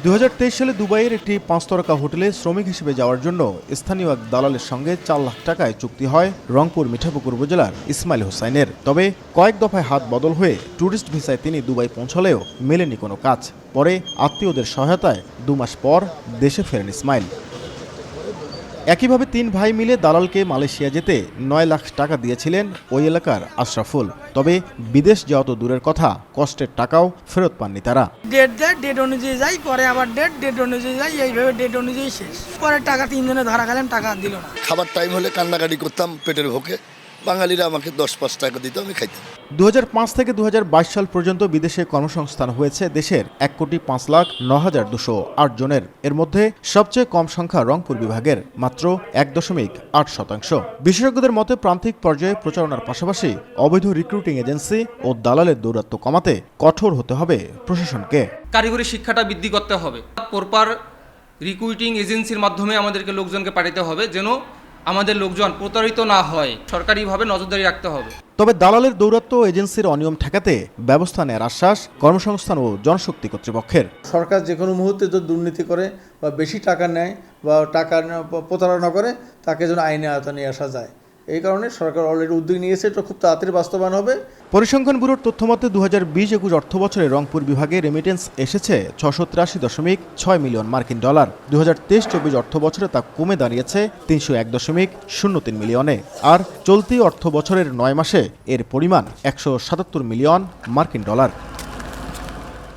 2023 সালে দুবাইয়ের একটি 5 তারকা হোটেলে শ্রমিক হিসেবে যাওয়ার জন্য স্থানীয় এক দালালের সঙ্গে 4 লাখ টাকায় চুক্তি হয় রংপুর মিঠাপুকুর উপজেলার ইসমাইল হোসাইনের। তবে কয়েক দফায় হাত বদল হয়ে ট্যুরিস্ট ভিসায় তিনি দুবাই পৌঁছলেও মেলেনি কোনো কাজ। পরে আত্মীয়দের সহায়তায় 2 মাস পর দেশে ফেরেন ইসমাইল। একইভাবে 3 ভাই মিলে দালালকে মালয়েশিয়া যেতে 9 লাখ টাকা দিয়েছিলেন ওই এলাকার আশরাফুল। তবে বিদেশ যাওয়া তো দূরের কথা, কষ্টের টাকাও ফেরত পাননি তারা। ডেট অনুযায়ী যাই, পরে আবার ডেট অনুযায়ী যাই, এইভাবে ডেট অনুযায়ী শেষ। পরে টাকা 3 জনে ধরা খেলেন, টাকা দিল না। খাবার টাইম হলে কান্নাকাটি করতাম পেটের ভোকে। বাঙালিরা আমাকে 10-5 টাকা দিত, আমি খাইতাম। 2005 থেকে 2022 সাল পর্যন্ত বিদেশে কর্মসংস্থান হয়েছে দেশের 1,05,09,208 জনের। এর মধ্যে সবচেয়ে কম সংখ্যা রংপুর বিভাগের, মাত্র 1.8%। বিশেষজ্ঞদের মতে প্রান্তিক পর্যায়ে প্রচারণার পাশাপাশি অবৈধ রিক্রুটিং এজেন্সি ও দালালের দৌরাত্ম্য কমাতে কঠোর হতে হবে প্রশাসনকে। কারিগরি শিক্ষাটা বৃদ্ধি করতে হবে। প্রপার রিক্রুটিং এজেন্সির মাধ্যমে আমাদেরকে লোকজনকে পাঠাতে হবে, যেন আমাদের লোকজন প্রতারিত না হয়। সরকারিভাবে নজরদারি রাখতে হবে। তবে দালালের দৌরাত্ম্য এজেন্সির অনিয়ম ঠেকাতে ব্যবস্থা নেওয়ার আশ্বাস কর্মসংস্থান ও জনশক্তি কর্তৃপক্ষের। সরকার যে কোনো মুহূর্তে যদি দুর্নীতি করে বা বেশি টাকা নেয় বা টাকা প্রতারণা করে, তাকে যেন আইনে আওতায় নিয়ে আসা যায়। এই কারণে সরকার অলরেডি উদ্যোগ নিয়েছে, এটা খুব তাড়াতাড়ি বাস্তবায়ন হবে। পরিসংখ্যান ব্যুরোর তথ্যমতে 2020-21 অর্থ বছরে রংপুর বিভাগে রেমিটেন্স এসেছে 683.6 মিলিয়ন মার্কিন ডলার। 2023-24 অর্থ বছরে তা কমে দাঁড়িয়েছে 301.03 মিলিয়নে। আর চলতি অর্থ বছরের 9 মাসে এর পরিমাণ 177 মিলিয়ন মার্কিন ডলার।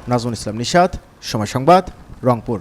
নাজমুল ইসলাম নিশাত, সময় সংবাদ, রংপুর।